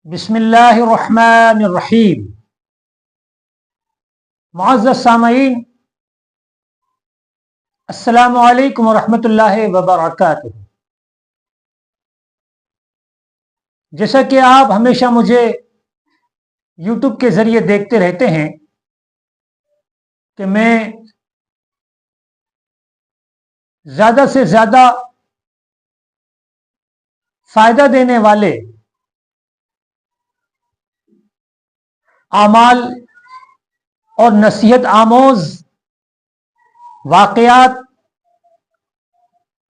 बिस्मिल्लाहिर्रहमानिर्रहीम। मुअज़्ज़ज़ सामईन, अस्सलामु अलैकुम वरहमतुल्लाहि वबरकातुहू। जैसा कि आप हमेशा मुझे यूट्यूब के ज़रिए देखते रहते हैं कि मैं ज़्यादा से ज़्यादा फ़ायदा देने वाले आमाल और नसीहत आमोज वाक़यात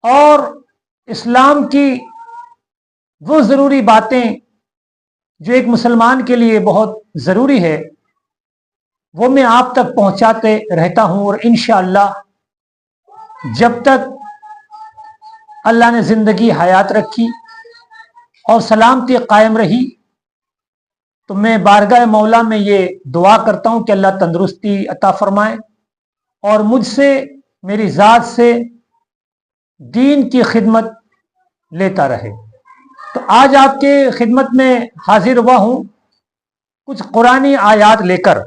और इस्लाम की वो ज़रूरी बातें जो एक मुसलमान के लिए बहुत ज़रूरी है, वो मैं आप तक पहुंचाते रहता हूं। और इंशाअल्लाह जब तक अल्लाह ने ज़िंदगी हयात रखी और सलामती कायम रही, तो मैं बारगाह मौला में ये दुआ करता हूं कि अल्लाह तंदुरुस्ती अता फरमाए और मुझसे, मेरी ज़ात से दीन की खिदमत लेता रहे। तो आज आपके खिदमत में हाजिर हुआ हूं कुछ कुरानी आयात लेकर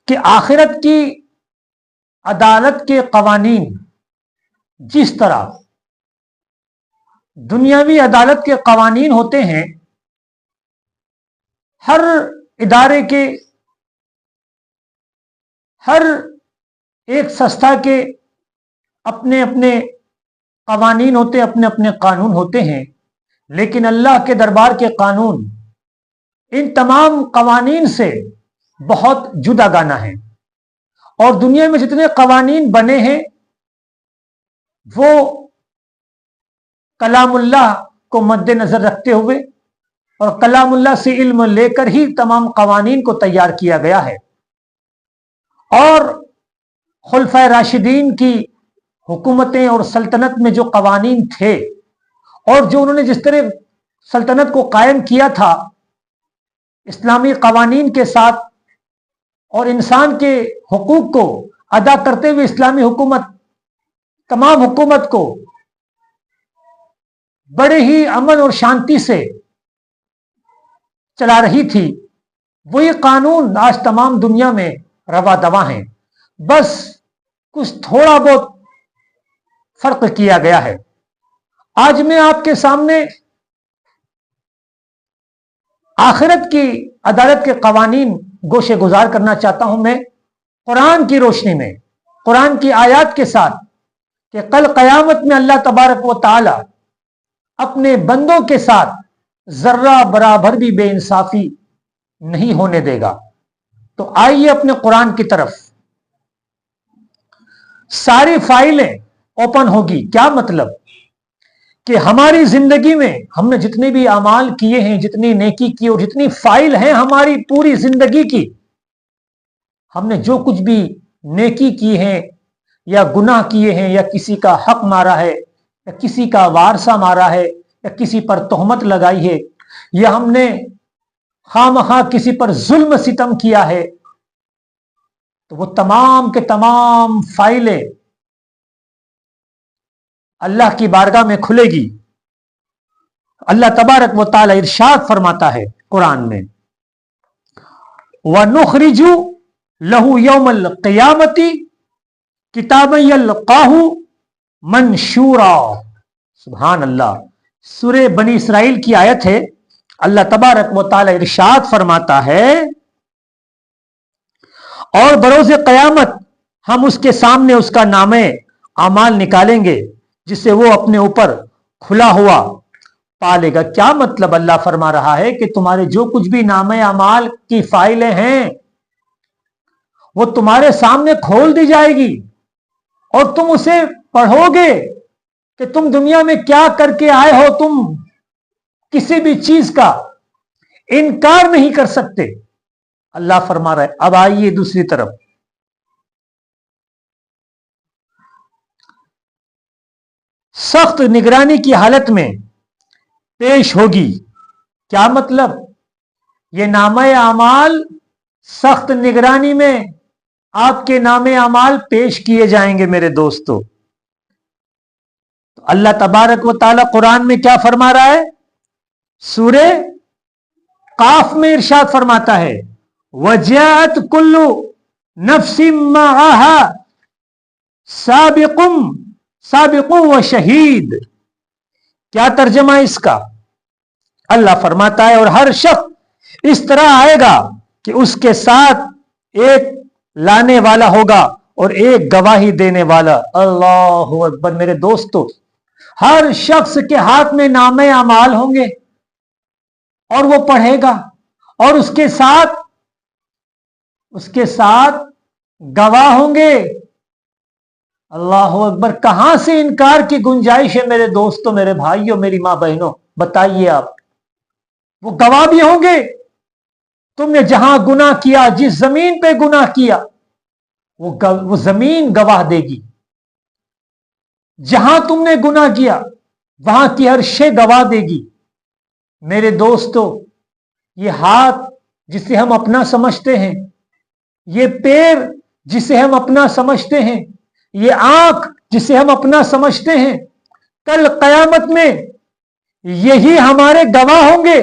कि आखिरत की अदालत के कवानीन जिस तरह दुनियावी अदालत के कवानीन होते हैं, हर इदारे के, हर एक संस्था के अपने अपने कवानीन होते, अपने अपने कानून होते हैं, लेकिन अल्लाह के दरबार के कानून इन तमाम कवानीन से बहुत जुदागाना है। और दुनिया में जितने कवानीन बने हैं वो कलामुल्लाह को मद्देनजर रखते हुए और कलामुल्लाह से इल्म लेकर ही तमाम कवानीन को तैयार किया गया है। और खुलफाए राशिदीन की हुकूमतें और सल्तनत में जो कवानीन थे और जो उन्होंने जिस तरह सल्तनत को कायम किया था इस्लामी कवानीन के साथ और इंसान के हुकूक को अदा करते हुए, इस्लामी हुकूमत तमाम हुकूमत को बड़े ही अमन और शांति से चला रही थी, वही कानून आज तमाम दुनिया में रवा दवा हैं। बस कुछ थोड़ा बहुत फर्क किया गया है। आज मैं आपके सामने आखिरत की अदालत के कवानीन गोशे गुजार करना चाहता हूं, मैं कुरान की रोशनी में, कुरान की आयत के साथ, कि कल कयामत में अल्लाह तबारक व तआला अपने बंदों के साथ जर्रा बराबर भी बेइंसाफी नहीं होने देगा। तो आइए अपने कुरान की तरफ। सारी फाइलें ओपन होगी। क्या मतलब कि हमारी जिंदगी में हमने जितने भी अमाल किए हैं, जितनी नेकी की और जितनी फाइल है हमारी पूरी जिंदगी की, हमने जो कुछ भी नेकी की है या गुनाह किए हैं या किसी का हक मारा है या किसी का वारसा मारा है या किसी पर तोहमत लगाई है या हमने खामखा किसी पर जुल्म सितम किया है, तो वो तमाम के तमाम फाइलें अल्लाह की बारगाह में खुलेगी। अल्लाह तबारक व तआला इरशाद फरमाता है कुरान में, व नुखरिजु लहू यौमल क़ियामती किताबन यल्क़ाहु मंशूरा। सुभान अल्लाह। सूरे बनी इसराइल की आयत है। अल्लाह तबारक व तआला इरशाद फरमाता है, और बरोज़े क़यामत हम उसके सामने उसका नामे अमाल निकालेंगे जिसे वो अपने ऊपर खुला हुआ पालेगा। क्या मतलब? अल्लाह फरमा रहा है कि तुम्हारे जो कुछ भी नामे अमाल की फाइलें हैं वो तुम्हारे सामने खोल दी जाएगी और तुम उसे पढ़ोगे कि तुम दुनिया में क्या करके आए हो। तुम किसी भी चीज का इनकार नहीं कर सकते। अल्लाह फरमा रहा है। अब आइए दूसरी तरफ। सख्त निगरानी की हालत में पेश होगी। क्या मतलब? ये नामे अमाल सख्त निगरानी में आपके नामे अमाल पेश किए जाएंगे मेरे दोस्तों। तो अल्लाह तबारक व तआला कुरान में क्या फरमा रहा है? सूरे काफ में इरशाद फरमाता है वजात कुल्लु नफ्सिम माहा साबिकुम व शहीद। क्या तर्जमा इसका? अल्लाह फरमाता है और हर शख्स इस तरह आएगा कि उसके साथ एक लाने वाला होगा और एक गवाही देने वाला। अल्लाहु अकबर। मेरे दोस्तों, हर शख्स के हाथ में नामे अमाल होंगे और वो पढ़ेगा और उसके साथ गवाह होंगे। अल्लाह अकबर। कहां से इनकार की गुंजाइश है मेरे दोस्तों, मेरे भाइयों, मेरी मां बहनों, बताइए आप। वो गवाह भी होंगे। तुमने जहां गुनाह किया, जिस जमीन पे गुनाह किया, वो जमीन गवाह देगी। जहां तुमने गुनाह किया वहां की हर शे गवाह देगी। मेरे दोस्तों, ये हाथ जिसे हम अपना समझते हैं, ये पैर जिसे हम अपना समझते हैं, ये आंख जिसे हम अपना समझते हैं, कल कयामत में यही हमारे गवाह होंगे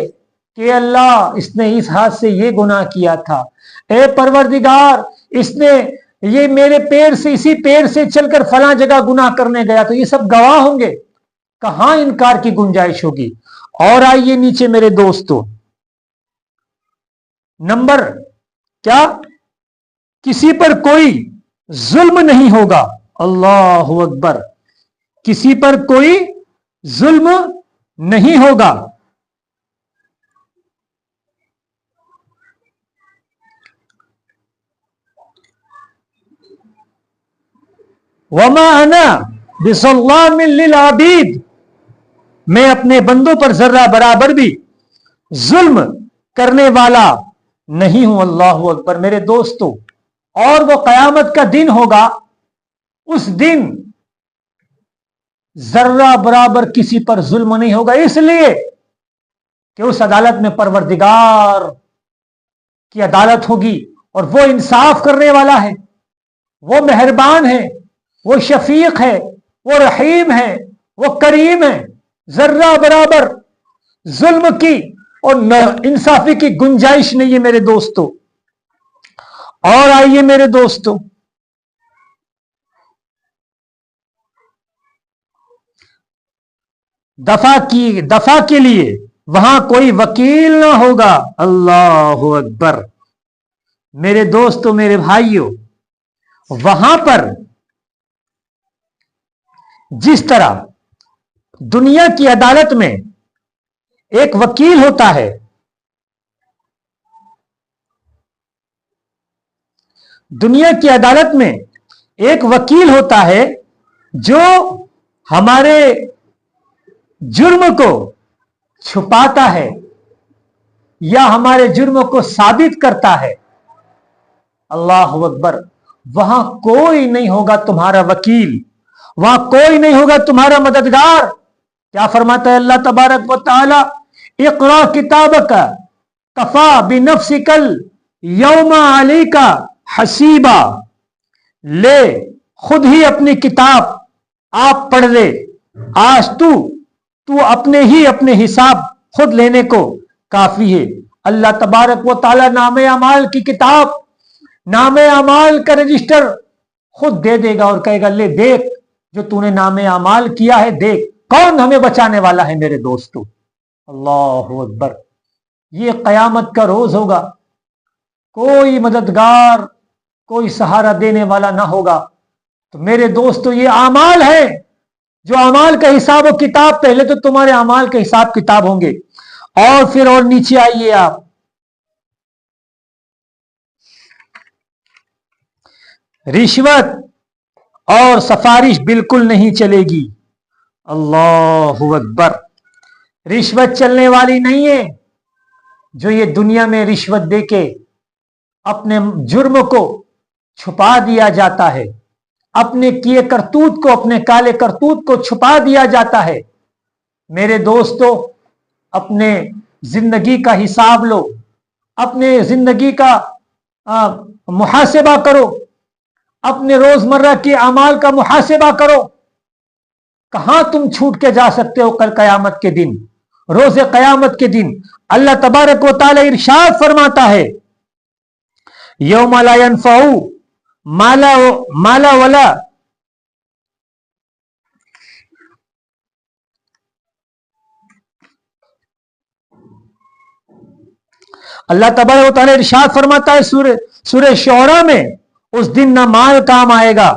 कि अल्लाह, इसने इस हाथ से ये गुनाह किया था। ए परवरदिगार, इसने ये मेरे पैर से, इसी पैर से चलकर फलां जगह गुनाह करने गया। तो ये सब गवाह होंगे। कहां इनकार की गुंजाइश होगी। और आइए नीचे मेरे दोस्तों, नंबर क्या? किसी पर कोई जुल्म नहीं होगा। अल्लाहु अकबर। किसी पर कोई जुल्म नहीं होगा। वमा अना बिज़ल्लामिन लिल आबीद। मैं अपने बंदों पर जर्रा बराबर भी जुल्म करने वाला नहीं हूं। अल्लाहु अकबर। मेरे दोस्तों, और वो कयामत का दिन होगा, उस दिन जर्रा बराबर किसी पर जुल्म नहीं होगा, इसलिए कि उस अदालत में परवरदिगार की अदालत होगी और वो इंसाफ करने वाला है, वो मेहरबान है, वो शफीक है, वो रहीम है, वो करीम है। जर्रा बराबर जुल्म की और इंसाफी की गुंजाइश नहीं है मेरे दोस्तों। और आइए मेरे दोस्तों, दफा के लिए वहां कोई वकील ना होगा। अल्लाहु अकबर। मेरे दोस्तों, मेरे भाइयों, वहां पर जिस तरह दुनिया की अदालत में एक वकील होता है, दुनिया की अदालत में एक वकील होता है जो हमारे जुर्म को छुपाता है या हमारे जुर्म को साबित करता है। अल्लाह अकबर। वहां कोई नहीं होगा तुम्हारा वकील, वहां कोई नहीं होगा तुम्हारा मददगार। क्या फरमाता है अल्लाह तबारक व तआला? इक़रा किताबक कफा बिनफ्सिकल यौमा अलैका हसीबा। ले, खुद ही अपनी किताब आप पढ़ ले। आज तू अपने हिसाब खुद लेने को काफी है। अल्लाह तबारक व तआला नामे अमाल की किताब, नामे अमाल का रजिस्टर खुद दे देगा और कहेगा, ले देख जो तूने नामे अमाल किया है, देख कौन हमें बचाने वाला है। मेरे दोस्तों, अल्लाहु अकबर। ये कयामत का रोज होगा, कोई मददगार, कोई सहारा देने वाला ना होगा। तो मेरे दोस्तों, ये अमाल है, जो अमाल का हिसाब और किताब, पहले तो तुम्हारे अमाल के हिसाब किताब होंगे और फिर और नीचे आइए आप। रिश्वत और सिफारिश बिल्कुल नहीं चलेगी। अल्लाहु अकबर। रिश्वत चलने वाली नहीं है। जो ये दुनिया में रिश्वत देके अपने जुर्म को छुपा दिया जाता है, अपने किए करतूत को, अपने काले करतूत को छुपा दिया जाता है। मेरे दोस्तों, अपने जिंदगी का हिसाब लो, अपने जिंदगी का मुहासिबा करो, अपने रोजमर्रा के अमाल का मुहासिबा करो। कहां तुम छूट के जा सकते हो कल कयामत के दिन? रोज कयामत के दिन अल्लाह तबारक व तआला इरशाद फरमाता है, यौम ला यनफउ माला वला अल्लाह तबारक व तआला इरशाद फरमाता है सूरह शोरा में, उस दिन ना माल काम आएगा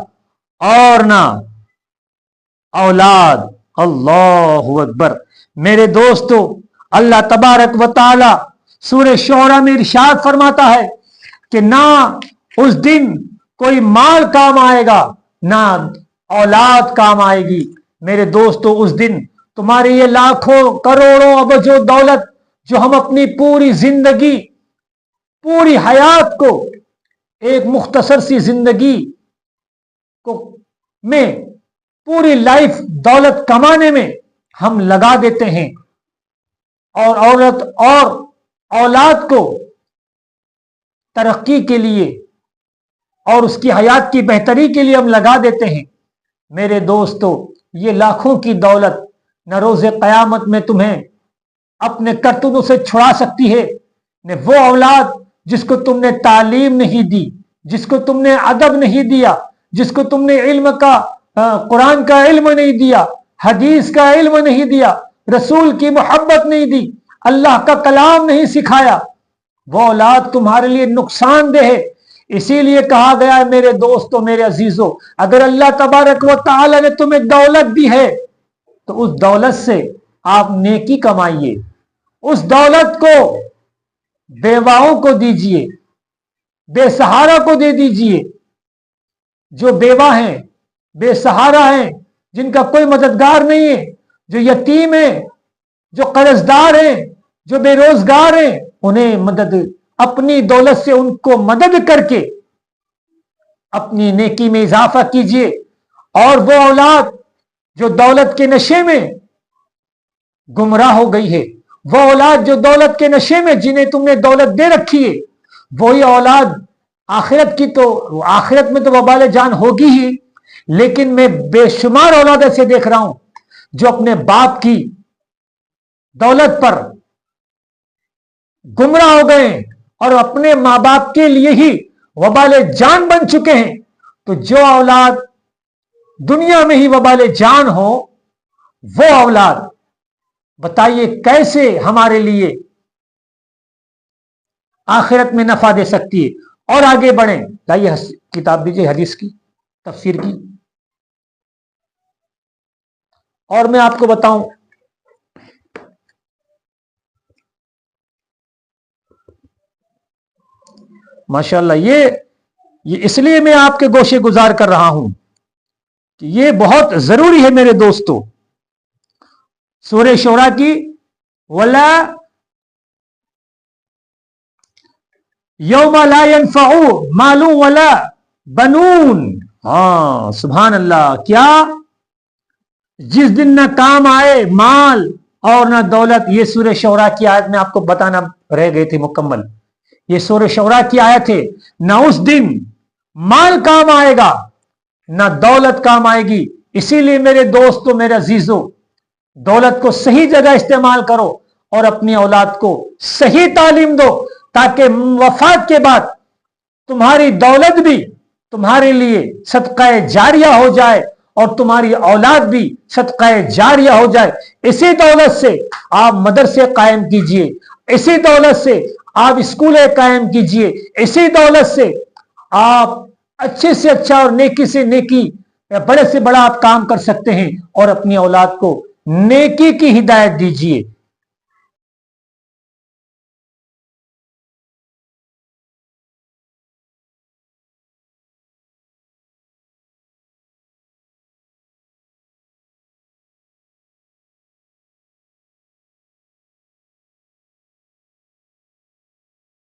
और ना औलाद। अल्लाहु अकबर। मेरे दोस्तों, अल्लाह तबारक व तआला सूरह शोरा में इरशाद फरमाता है कि ना उस दिन कोई माल काम आएगा ना औलाद काम आएगी। मेरे दोस्तों, उस दिन तुम्हारी ये लाखों करोड़ों अबजो दौलत जो हम अपनी पूरी जिंदगी, पूरी हयात को, एक मुख्तसर सी जिंदगी को में पूरी लाइफ दौलत कमाने में हम लगा देते हैं और औरत और औलाद को तरक्की के लिए और उसकी हयात की बेहतरी के लिए हम लगा देते हैं। मेरे दोस्तों, ये लाखों की दौलत न रोज़े क़यामत में तुम्हें अपने करतूतों से छुड़ा सकती है, न वो औलाद जिसको तुमने तालीम नहीं दी, जिसको तुमने अदब नहीं दिया, जिसको तुमने इल्म का कुरान का इल्म नहीं दिया, हदीस का इल्म नहीं दिया, रसूल की मोहब्बत नहीं दी, अल्लाह का कलाम नहीं सिखाया, वो औलाद तुम्हारे लिए नुकसानदेह है। इसीलिए कहा गया है मेरे दोस्तों, मेरे अजीजों, अगर अल्लाह तबारक व तआला ने तुम्हें दौलत दी है तो उस दौलत से आप नेकी कमाइए, उस दौलत को बेवाओं को दीजिए, बेसहारा को दे दीजिए। जो बेवा हैं, बेसहारा हैं, जिनका कोई मददगार नहीं है, जो यतीम है, जो कर्जदार हैं, जो बेरोजगार हैं, उन्हें मदद, अपनी दौलत से उनको मदद करके अपनी नेकी में इजाफा कीजिए। और वो औलाद जो दौलत के नशे में गुमराह हो गई है, वो औलाद जो दौलत के नशे में, जिन्हें तुमने दौलत दे रखी है, वही औलाद आखिरत में तो वबाल जान होगी ही, लेकिन मैं बेशुमार औलाद ऐसे देख रहा हूं जो अपने बाप की दौलत पर गुमराह हो गए और अपने मां बाप के लिए ही वबाल जान बन चुके हैं। तो जो औलाद दुनिया में ही वबाल जान हो, वो औलाद बताइए कैसे हमारे लिए आखिरत में नफा दे सकती है। और आगे बढ़ें, लाइए किताब दीजिए हदीस की तफसीर की। और मैं आपको बताऊं, माशाल्लाह, ये इसलिए मैं आपके गोशे गुजार कर रहा हूं कि ये बहुत जरूरी है मेरे दोस्तों। सूरह शोरा की वला यौमा ला यनफउ मालू वला बनून। हाँ, सुभान अल्लाह। क्या? जिस दिन ना काम आए माल और ना दौलत। ये सूरह शोरा की आयत में आपको बताना रह गई थी मुकम्मल। ये सूरह शोरा की आयत है। ना उस दिन माल काम आएगा ना दौलत काम आएगी। इसीलिए मेरे दोस्तों, मेरे अजीजों, दौलत को सही जगह इस्तेमाल करो और अपनी औलाद को सही तालीम दो, ताकि वफात के बाद तुम्हारी दौलत भी तुम्हारे लिए सदका जारिया हो जाए और तुम्हारी औलाद भी सदका जारिया हो जाए। इसी दौलत से आप मदरसे कायम कीजिए, इसी दौलत से आप स्कूलें कायम कीजिए, इसी दौलत से आप अच्छे से अच्छा और नेकी से नेकी, बड़े से बड़ा आप काम कर सकते हैं और अपनी औलाद को नेकी की हिदायत दीजिए।